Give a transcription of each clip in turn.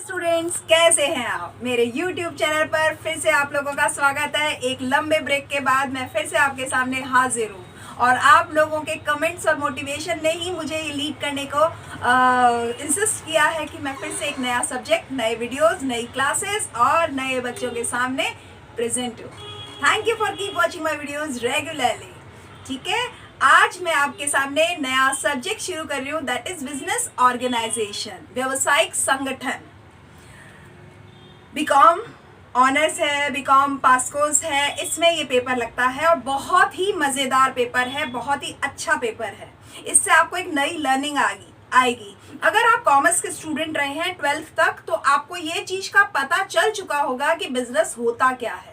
Students, कैसे हैं आप। मेरे YouTube चैनल पर फिर से आप लोगों का स्वागत है। एक लंबे ब्रेक के बाद मैं फिर से आपके सामने हाजिर हूँ और आप लोगों के कमेंट्स और मोटिवेशन ने ही मुझे ये लीड करने को इंसिस्ट किया है कि मैं फिर से एक नया सब्जेक्ट, नए वीडियोस, नई क्लासेस और नए बच्चों के सामने प्रेजेंट हूँ। Thank you for keep watching my videos regularly. ठीक है, आज मैं आपके सामने नया सब्जेक्ट शुरू कर रही हूँ, दैट इज बिजनेस ऑर्गेनाइजेशन, व्यवसायिक संगठन। बीकॉम ऑनर्स है, बीकॉम पासकोर्स है, इसमें ये पेपर लगता है और बहुत ही मज़ेदार पेपर है, बहुत ही अच्छा पेपर है। इससे आपको एक नई लर्निंग आएगी। अगर आप कॉमर्स के स्टूडेंट रहे हैं 12th तक, तो आपको ये चीज़ का पता चल चुका होगा कि बिजनेस होता क्या है।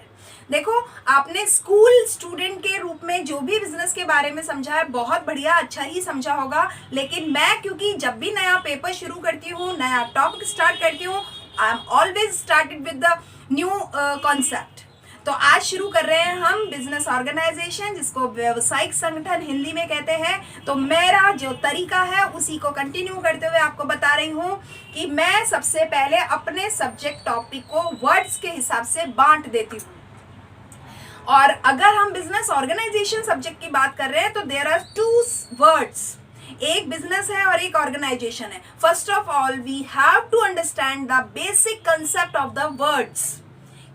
देखो, आपने स्कूल स्टूडेंट के रूप में जो भी बिजनेस के बारे में समझा है, बहुत बढ़िया, अच्छा ही समझा होगा। लेकिन मैं क्योंकि जब भी नया पेपर शुरू करती हूँ, नया टॉपिक स्टार्ट करती हूँ, I am always started with the new concept. तो आज शुरू कर रहे हैं हम बिजनेस ऑर्गेनाइजेशन, जिसको व्यवसायिक संगठन हिंदी में कहते हैं। तो मेरा जो तरीका है उसी को कंटिन्यू करते हुए आपको बता रही हूँ कि मैं सबसे पहले अपने सब्जेक्ट टॉपिक को वर्ड्स के हिसाब से बांट देती हूँ। और अगर हम बिजनेस ऑर्गेनाइजेशन सब्जेक्ट की बात कर रहे हैं तो देयर आर टू वर्ड्स, एक बिजनेस है और एक ऑर्गेनाइजेशन है। First of all we have to understand the basic concept of the words.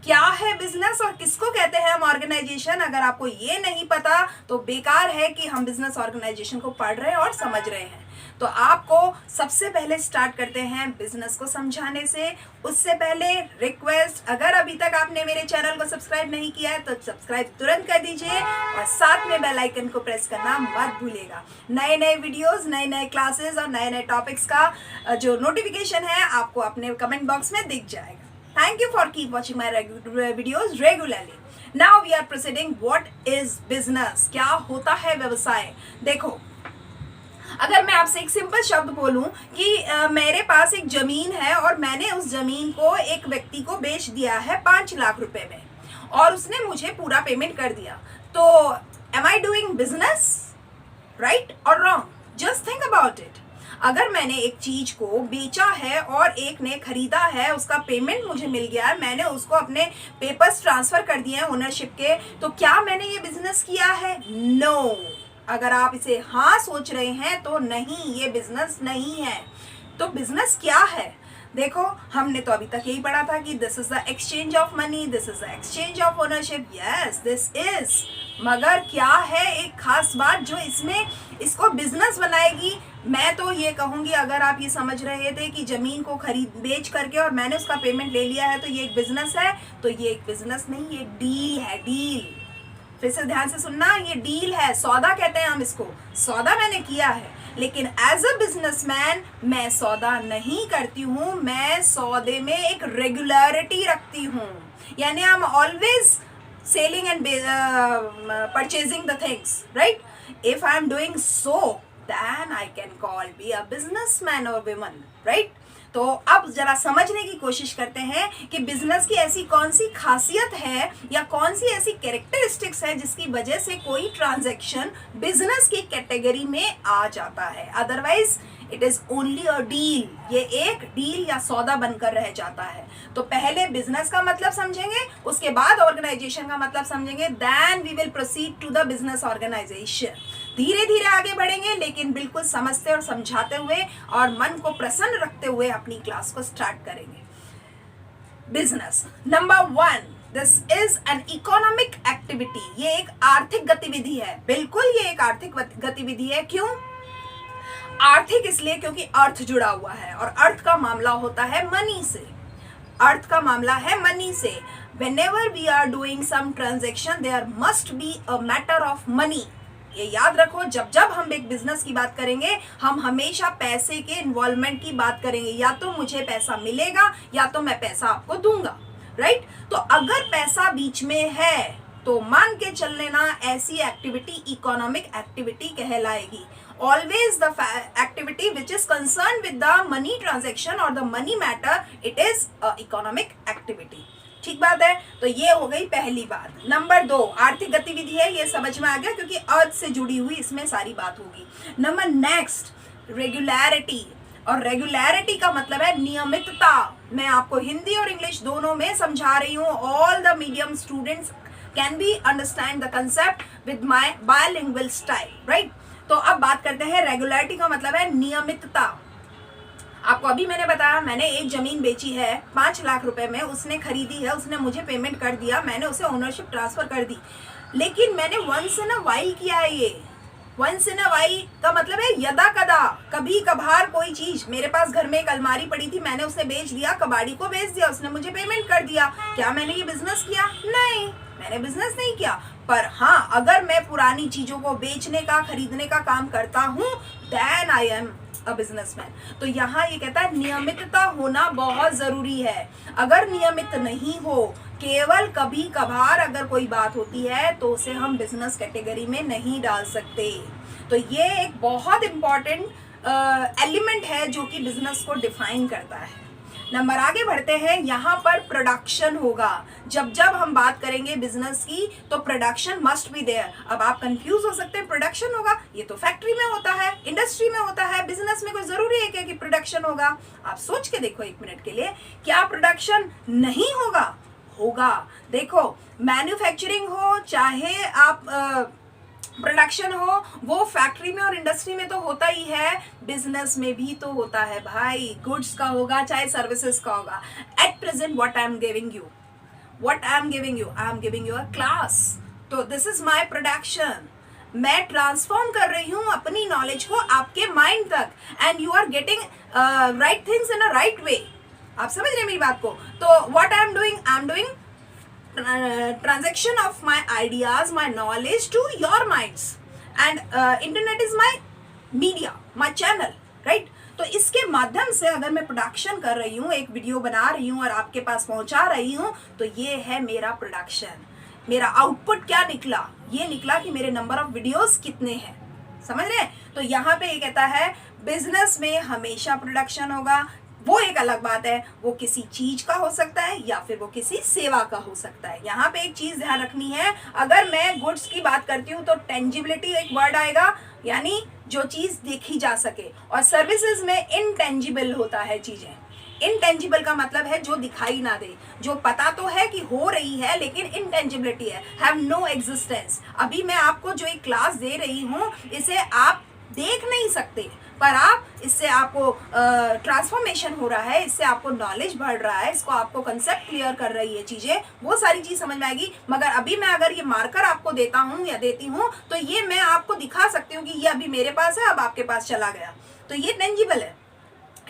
क्या है बिजनेस और किसको कहते हैं हम ऑर्गेनाइजेशन। अगर आपको ये नहीं पता तो बेकार है कि हम बिजनेस ऑर्गेनाइजेशन को पढ़ रहे हैं और समझ रहे हैं। तो आपको सबसे पहले स्टार्ट करते हैं बिजनेस को समझाने से। उससे पहले रिक्वेस्ट, अगर अभी तक आपने मेरे चैनल को सब्सक्राइब नहीं किया है तो सब्सक्राइब तुरंत कर दीजिए और साथ में बेल आइकन को प्रेस करना मत भूलिएगा। नए नए वीडियोस, नए नए क्लासेस और नए नए टॉपिक्स का जो नोटिफिकेशन है आपको अपने कमेंट बॉक्स में दिख जाएगा। Thank you for keep watching my videos regularly. Now we are proceeding. What is business? क्या होता है व्यवसाय। देखो, अगर मैं आपसे एक सिंपल शब्द बोलूं कि मेरे पास एक जमीन है और मैंने उस जमीन को एक व्यक्ति को बेच दिया है 5 लाख रुपए में और उसने मुझे पूरा पेमेंट कर दिया, तो am I doing business? Right or wrong? Just think about it. अगर मैंने एक चीज को बेचा है और एक ने खरीदा है, उसका पेमेंट मुझे मिल गया है, मैंने उसको अपने पेपर्स ट्रांसफर कर दिए हैं ओनरशिप के, तो क्या मैंने ये बिजनेस किया है? नो। अगर आप इसे हाँ सोच रहे हैं तो नहीं, ये बिजनेस नहीं है। तो बिजनेस क्या है? देखो, हमने तो अभी तक यही पढ़ा था कि this is the exchange of money, this is the exchange of ownership. Yes, this is. मगर क्या है एक खास बात जो इसको बिजनेस बनाएगी? मैं तो ये कहूँगी, अगर आप ये समझ रहे थे कि जमीन को बेच करके और मैंने उसका पेमेंट ले लिया है तो ये एक बिजनेस है, तो ये एक बिजनेस नहीं, ये डील है। डील, फिर से ध्यान से सुनना, ये डील है, सौदा कहते हैं हम इसको। सौदा मैंने किया है, लेकिन एज अ बिजनेसमैन मैं सौदा नहीं करती हूँ, मैं सौदे में एक रेगुलरिटी रखती हूँ। यानी I am always selling and purchasing the things, right? If I am doing so, then I can call be a businessman or woman, right? तो अब जरा समझने की कोशिश करते हैं कि बिजनेस की ऐसी कौन सी खासियत है या कौन सी ऐसी कैरेक्टरिस्टिक्स है जिसकी वजह से कोई ट्रांजैक्शन बिजनेस की कैटेगरी में आ जाता है। Otherwise it is only a deal, ये एक डील या सौदा बनकर रह जाता है। तो पहले बिजनेस का मतलब समझेंगे, उसके बाद ऑर्गेनाइजेशन का मतलब समझेंगे, then we will proceed to the business organization. धीरे धीरे आगे बढ़ेंगे, लेकिन बिल्कुल समझते और समझाते हुए और मन को प्रसन्न रखते हुए अपनी क्लास को स्टार्ट करेंगे। Business number 1, this is an economic activity. ये एक आर्थिक गतिविधि है। बिल्कुल, ये एक आर्थिक गतिविधि है। क्यों आर्थिक? इसलिए क्योंकि अर्थ जुड़ा हुआ है और अर्थ का मामला होता है मनी से। अर्थ का मामला है मनी से। Whenever we are doing some transaction, there must be a matter of money. ये याद रखो, जब जब हम एक बिजनेस की बात करेंगे, हम हमेशा पैसे के इन्वॉल्वमेंट की बात करेंगे। या तो मुझे पैसा मिलेगा या तो मैं पैसा आपको दूंगा, राइट? तो अगर पैसा बीच में है तो मान के चल लेना, ऐसी एक्टिविटी इकोनॉमिक एक्टिविटी कहलाएगी। Always the activity which is concerned with the money transaction or the money matter, it is a economic activity. ठीक बात है। तो ये हो गई पहली बात। नंबर 2, आर्थिक गतिविधि है, ये समझ में आ गया क्योंकि अर्थ से जुड़ी हुई इसमें सारी बात होगी। Number next, regularity. और रेगुलरिटी का मतलब है नियमितता। मैं आपको हिंदी और इंग्लिश दोनों में समझा रही हूँ। All the medium students can be understand the concept with my bilingual style, right. तो अब बात करते हैं रेगुलरिटी का मतलब है नियमितता। आपको अभी मैंने बताया, मैंने एक जमीन बेची है 5 लाख रुपए में, उसने खरीदी है, उसने मुझे पेमेंट कर दिया, मैंने उसे ओनरशिप ट्रांसफर कर दी, लेकिन मैंने वंस इन अ वाइल किया है। ये वंस इन अ वाइल का मतलब है यदा कदा, कभी कभार कोई चीज। मेरे पास घर में एक अलमारी पड़ी थी, मैंने उसे बेच दिया, कबाड़ी को बेच दिया, उसने मुझे पेमेंट कर दिया। क्या मैंने ये बिजनेस किया? नहीं, मैंने बिजनेस नहीं किया। पर हाँ, अगर मैं पुरानी चीजों को बेचने का, खरीदने का काम करता हूँ, then I am a businessman. तो यहाँ ये कहता है नियमितता होना बहुत जरूरी है। अगर नियमित नहीं हो, केवल कभी कभार अगर कोई बात होती है, तो उसे हम बिजनेस कैटेगरी में नहीं डाल सकते। तो ये एक बहुत इंपॉर्टेंट एलिमेंट है जो कि बिजनेस को डिफाइन करता है। नंबर आगे बढ़ते हैं, यहाँ पर प्रोडक्शन होगा। जब जब हम बात करेंगे बिजनेस की, तो प्रोडक्शन मस्ट बी देयर। अब आप कंफ्यूज हो सकते हैं, प्रोडक्शन होगा, ये तो फैक्ट्री में होता है, इंडस्ट्री में होता है, बिजनेस में कोई जरूरी है क्या कि प्रोडक्शन होगा? आप सोच के देखो एक मिनट के लिए, क्या प्रोडक्शन नहीं होगा? होगा। देखो, मैन्युफैक्चरिंग हो चाहे आप प्रोडक्शन हो, वो फैक्ट्री में और इंडस्ट्री में तो होता ही है, बिजनेस में भी तो होता है भाई। गुड्स का होगा चाहे सर्विसेज का होगा। At present what I am giving you, I am giving you a class. तो दिस इज माय प्रोडक्शन। मैं ट्रांसफॉर्म कर रही हूँ अपनी नॉलेज को आपके माइंड तक, and you are getting right things in a right way. आप समझ रहे हैं मेरी बात को? तो what I am doing transaction of my ideas, my knowledge to your minds, and internet is my media, my channel, right? तो इसके माध्यम से अगर मैं प्रोडक्शन कर रही हूँ, एक वीडियो बना रही हूँ और आपके पास पहुंचा रही हूँ, तो ये है मेरा प्रोडक्शन। मेरा आउटपुट क्या निकला? ये निकला कि मेरे नंबर ऑफ वीडियोस कितने हैं। समझ रहे हैं? तो यहाँ पे ये कहता है बिजनेस में हमेशा प्रोडक्शन होगा। वो एक अलग बात है, वो किसी चीज का हो सकता है या फिर वो किसी सेवा का हो सकता है। यहाँ पे एक चीज ध्यान रखनी है, अगर मैं गुड्स की बात करती हूँ तो टेंजिबिलिटी एक वर्ड आएगा, यानी जो चीज देखी जा सके, और सर्विसेज में इनटेंजिबल होता है चीजें। इनटेंजिबल का मतलब है जो दिखाई ना दे, जो पता तो है कि हो रही है लेकिन इनटेंजिबिलिटी है, हैव नो एग्जिस्टेंस। अभी मैं आपको जो एक क्लास दे रही हूँ, इसे आप देख नहीं सकते, पर आप इससे आपको ट्रांसफॉर्मेशन हो रहा है, इससे आपको नॉलेज बढ़ रहा है, इसको आपको कंसेप्ट क्लियर कर रही है चीजें, वो सारी चीज समझ में आएगी। मगर अभी मैं अगर ये मार्कर आपको देता हूँ या देती हूँ, तो ये मैं आपको दिखा सकती हूँ कि ये अभी मेरे पास है, अब आपके पास चला गया, तो ये टेंजिबल है।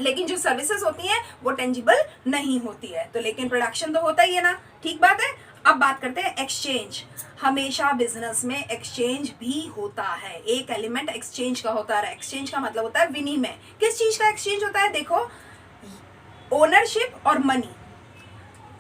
लेकिन जो सर्विसेज होती हैं वो टेंजिबल नहीं होती है। तो लेकिन प्रोडक्शन तो होता ही है ना, ठीक बात है। अब बात करते हैं एक्सचेंज। हमेशा बिजनेस में एक्सचेंज भी होता है, एक एलिमेंट एक्सचेंज का होता है। एक्सचेंज का मतलब होता है विनिमय। किस चीज का एक्सचेंज होता है? देखो, ओनरशिप और मनी,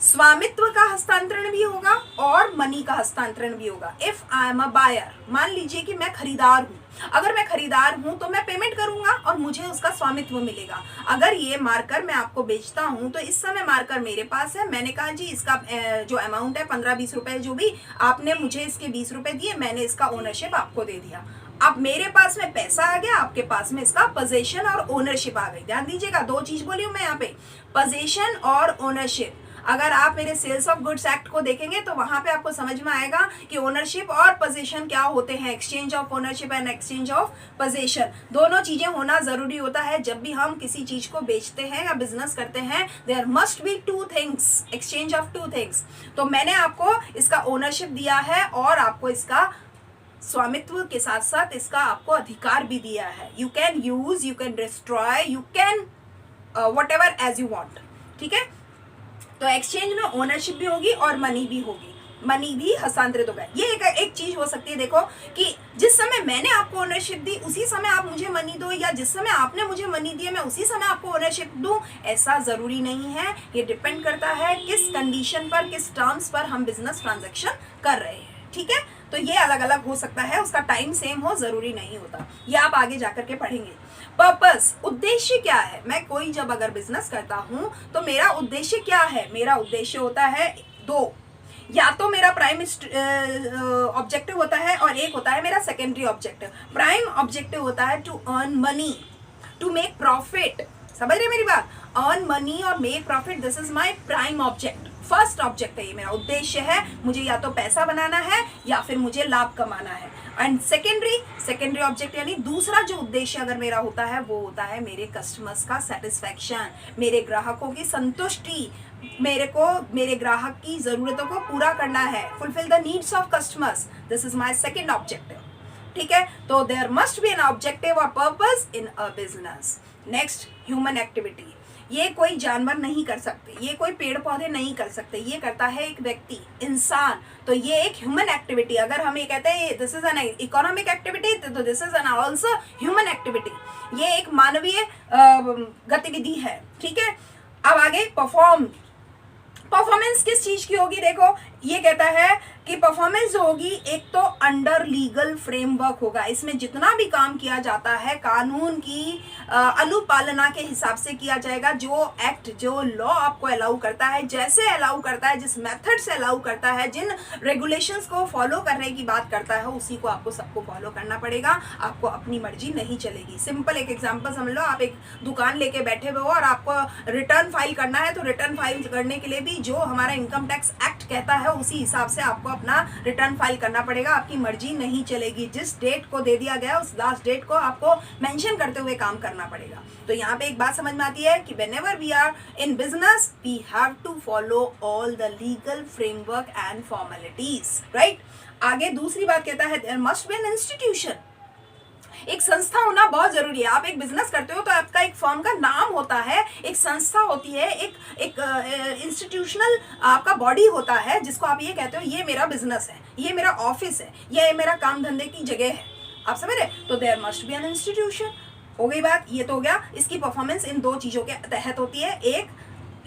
स्वामित्व का हस्तांतरण भी होगा और मनी का हस्तांतरण भी होगा। If I am a buyer, मान लीजिए कि मैं खरीदार हूँ, अगर मैं खरीदार हूं तो मैं पेमेंट करूंगा और मुझे उसका स्वामित्व मिलेगा। अगर ये मार्कर मैं आपको बेचता हूं, तो इस समय मार्कर मेरे पास है, मैंने कहा जी इसका जो अमाउंट है 15-20 रुपए, जो भी आपने मुझे इसके 20 रुपए दिए, मैंने इसका ओनरशिप आपको दे दिया। अब मेरे पास में पैसा आ गया, आपके पास में इसका पोजीशन और ओनरशिप आ गई। ध्यान दीजिएगा, दो चीज बोली हूं मैं यहाँ पे, पोजीशन और ओनरशिप। अगर आप मेरे सेल्स ऑफ गुड्स एक्ट को देखेंगे तो वहां पे आपको समझ में आएगा कि ओनरशिप और पोजीशन क्या होते हैं। Exchange of ownership and exchange of position, दोनों चीजें होना जरूरी होता है जब भी हम किसी चीज को बेचते हैं या बिजनेस करते हैं। There must be two things, exchange of two things. तो मैंने आपको इसका ओनरशिप दिया है और आपको इसका स्वामित्व के साथ साथ इसका आपको अधिकार भी दिया है। You can use, you can destroy, you can whatever as you want, ठीक है। तो एक्सचेंज में ओनरशिप भी होगी और मनी भी होगी, मनी भी हस्तांतरित होगा। ये एक चीज हो सकती है, देखो कि जिस समय मैंने आपको ओनरशिप दी उसी समय आप मुझे मनी दो, या जिस समय आपने मुझे मनी दिया मैं उसी समय आपको ओनरशिप दूं, ऐसा जरूरी नहीं है। ये डिपेंड करता है किस कंडीशन पर, किस टर्म्स पर हम बिजनेस ट्रांजैक्शन कर रहे हैं, ठीक है। तो ये अलग अलग हो सकता है, उसका टाइम सेम हो जरूरी नहीं होता, ये आप आगे जाकर के पढ़ेंगे। पर्पस, उद्देश्य क्या है? मैं कोई जब अगर बिजनेस करता हूं तो मेरा उद्देश्य क्या है? मेरा उद्देश्य होता है दो, या तो मेरा प्राइम ऑब्जेक्टिव होता है और एक होता है मेरा सेकेंडरी ऑब्जेक्टिव। प्राइम ऑब्जेक्टिव होता है to earn money, to make profit, समझ रहे मेरी बात। अर्न मनी और make profit, this is my prime object, first object है, ये मेरा उद्देश्य है, मुझे या तो पैसा बनाना है या फिर मुझे लाभ कमाना है। एंड सेकेंडरी ऑब्जेक्ट यानी दूसरा जो उद्देश्य अगर मेरा होता है वो होता है मेरे कस्टमर्स का सेटिस्फैक्शन, मेरे ग्राहकों की संतुष्टि, मेरे को मेरे ग्राहक की जरूरतों को पूरा करना है, fulfil the needs of customers, this is my second objective. ठीक है, तो there must be an objective और purpose in a business. Next, human activity. ये कोई जानवर नहीं कर सकते, ये कोई पेड़ पौधे नहीं कर सकते, ये करता है एक व्यक्ति, इंसान। तो ये एक ह्यूमन एक्टिविटी, अगर हम ये कहते हैं this is an economic activity तो this is an also human activity, ये एक मानवीय गतिविधि है। ठीक है, अब आगे परफॉर्मेंस किस चीज की होगी, देखो ये कहता है कि परफॉर्मेंस जो होगी एक तो अंडर लीगल फ्रेमवर्क होगा, इसमें जितना भी काम किया जाता है कानून की अनुपालना के हिसाब से किया जाएगा, जो एक्ट जो लॉ आपको अलाउ करता है, जैसे अलाउ करता है, जिस मेथड से अलाउ करता है, जिन रेगुलेशंस को फॉलो करने की बात करता है उसी को आपको सबको फॉलो करना पड़ेगा, आपको अपनी मर्जी नहीं चलेगी। सिंपल एक एग्जांपल समझ लो, आप एक दुकान लेके बैठे हुए हो और आपको रिटर्न फाइल करना है, तो रिटर्न फाइल करने के लिए भी जो हमारा इनकम टैक्स एक्ट कहता है उसी हिसाब से आपको अपना रिटर्न फाइल करना पड़ेगा, आपकी मर्जी नहीं चलेगी, जिस डेट को दे दिया गया उस लास्ट डेट को आपको मेंशन करते हुए काम करना पड़ेगा। तो यहाँ पे एक बात समझ में आती है कि whenever we are in business we have to follow all the legal framework and formalities, right? आगे दूसरी बात कहता है there must be an institution, एक संस्था होना बहुत जरूरी है। आप एक बिजनेस करते हो तो आपका एक फर्म का नाम होता है, एक संस्था होती है, एक इंस्टीट्यूशनल आपका बॉडी होता है जिसको आप ये कहते हो ये मेरा बिजनेस है, ये मेरा ऑफिस है, ये मेरा काम धंधे की जगह है। आप समझ रहे? तो there must be an institution. हो गई बात, ये तो हो गया। इसकी परफॉर्मेंस इन दो चीजों के तहत होती है, एक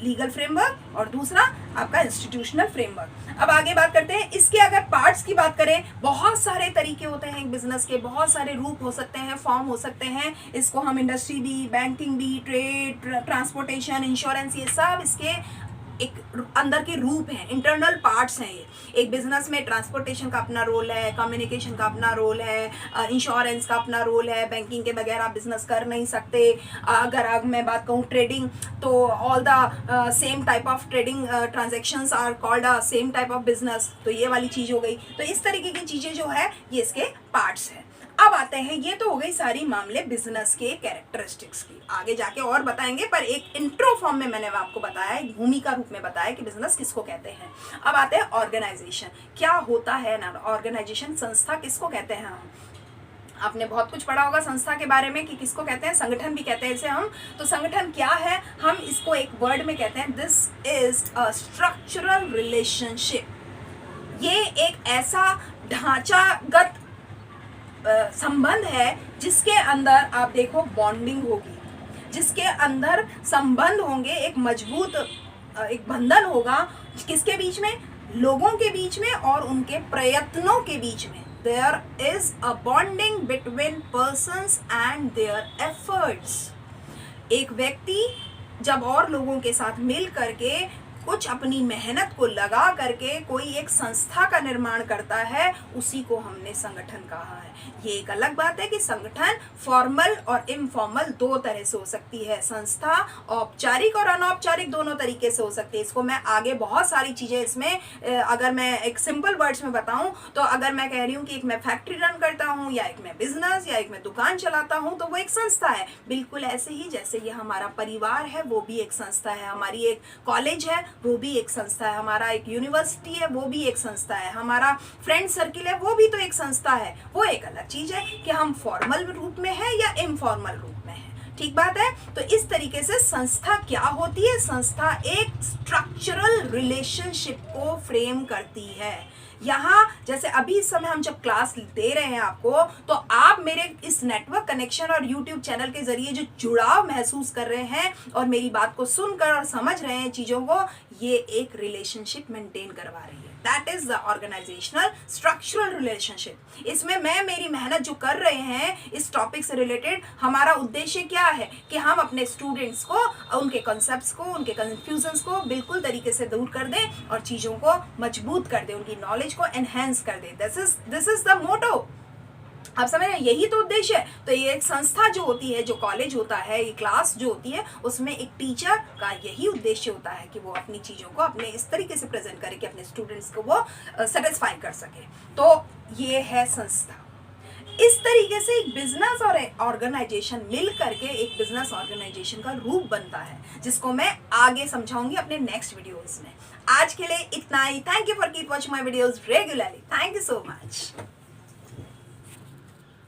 लीगल फ्रेमवर्क और दूसरा आपका इंस्टीट्यूशनल फ्रेमवर्क। अब आगे बात करते हैं इसके, अगर पार्ट्स की बात करें, बहुत सारे तरीके होते हैं एक बिजनेस के, बहुत सारे रूप हो सकते हैं, फॉर्म हो सकते हैं। इसको हम इंडस्ट्री भी, बैंकिंग भी, ट्रेड, ट्रांसपोर्टेशन, इंश्योरेंस, ये सब इसके एक अंदर के रूप हैं, इंटरनल पार्ट्स हैं। ये एक बिजनेस में ट्रांसपोर्टेशन का अपना रोल है, कम्युनिकेशन का अपना रोल है, इंश्योरेंस का अपना रोल है, बैंकिंग के बगैर आप बिजनेस कर नहीं सकते। अगर मैं बात कहूँ ट्रेडिंग, तो all the same type of trading transactions are called a same type of business, तो ये वाली चीज़ हो गई। तो इस तरीके की चीज़ें जो है ये इसके पार्ट्स हैं। अब आते हैं, ये तो हो गई सारी मामले बिजनेस के कैरेक्टरिस्टिक्स की, आगे जाके और बताएंगे, पर एक इंट्रो फॉर्म में मैंने आपको बताया, एक भूमिका रूप में बताया कि बिजनेस किसको कहते हैं। अब आते हैं ऑर्गेनाइजेशन, क्या होता है ना ऑर्गेनाइजेशन, संस्था किसको कहते हैं हम। आपने बहुत कुछ पढ़ा होगा संस्था के बारे में कि किसको कहते हैं, संगठन भी कहते हैं इसे हम। तो संगठन क्या है, हम इसको एक वर्ड में कहते हैं, this is a structural relationship. ये एक ऐसा ढांचागत संबंध है जिसके अंदर आप देखो बॉन्डिंग होगी, जिसके अंदर संबंध होंगे, एक मजबूत एक बंधन होगा, किसके बीच में, लोगों के बीच में और उनके प्रयत्नों के बीच में। There is a bonding between persons and their efforts. एक व्यक्ति जब और लोगों के साथ मिल करके कुछ अपनी मेहनत को लगा करके कोई एक संस्था का निर्माण करता है, उसी को हमने संगठन कहा है। ये एक अलग बात है कि संगठन फॉर्मल और इनफॉर्मल दो तरह से हो सकती है, संस्था औपचारिक और अनौपचारिक दोनों तरीके से हो सकती है। इसको मैं आगे बहुत सारी चीज़ें इसमें अगर मैं एक सिंपल वर्ड्स में बताऊं तो अगर मैं कह रही हूँ कि एक मैं फैक्ट्री रन करता हूँ, या एक मैं बिजनेस, या एक मैं दुकान चलाता हूँ, तो वो एक संस्था है। बिल्कुल ऐसे ही जैसे ये हमारा परिवार है वो भी एक संस्था है, हमारी एक कॉलेज है वो भी एक संस्था है, हमारा एक यूनिवर्सिटी है वो भी एक संस्था है, हमारा फ्रेंड सर्किल है वो भी तो एक संस्था है। वो एक अलग चीज है कि हम फॉर्मल रूप में है या इनफॉर्मल रूप में है। ठीक बात है। तो इस तरीके से संस्था क्या होती है, संस्था एक स्ट्रक्चरल रिलेशनशिप को फ्रेम करती है। यहाँ जैसे अभी इस समय हम जब क्लास दे रहे हैं आपको, तो आप मेरे इस नेटवर्क कनेक्शन और यूट्यूब चैनल के जरिए जो जुड़ाव महसूस कर रहे हैं और मेरी बात को सुनकर और समझ रहे हैं चीज़ों को, ये एक रिलेशनशिप मेंटेन करवा रही है। That is the organizational structural relationship. इसमें मैं मेरी मेहनत जो कर रहे हैं इस टॉपिक से रिलेटेड, हमारा उद्देश्य क्या है कि हम अपने स्टूडेंट्स को उनके कॉन्सेप्ट्स को, उनके कंफ्यूजन्स को बिल्कुल तरीके से दूर कर दें और चीज़ों को मजबूत कर दें, उनकी नॉलेज को एनहेंस कर दें। This is the motto. आप समझ रहे हैं, यही तो उद्देश्य है। तो ये एक संस्था जो होती है, जो कॉलेज होता है, ये क्लास जो होती है, उसमें एक टीचर का यही उद्देश्य होता है कि वो अपनी चीज़ों को अपने इस तरीके से प्रेजेंट करे कि अपने स्टूडेंट्स को वो सेटिस्फाई कर सके। तो ये है संस्था। इस तरीके से एक बिजनेस और ऑर्गेनाइजेशन मिल करके एक बिजनेस ऑर्गेनाइजेशन का रूप बनता है, जिसको मैं आगे समझाऊंगी अपने नेक्स्ट वीडियोस में। आज के लिए इतना ही। Thank you for keep watching my videos regularly. Thank you so much.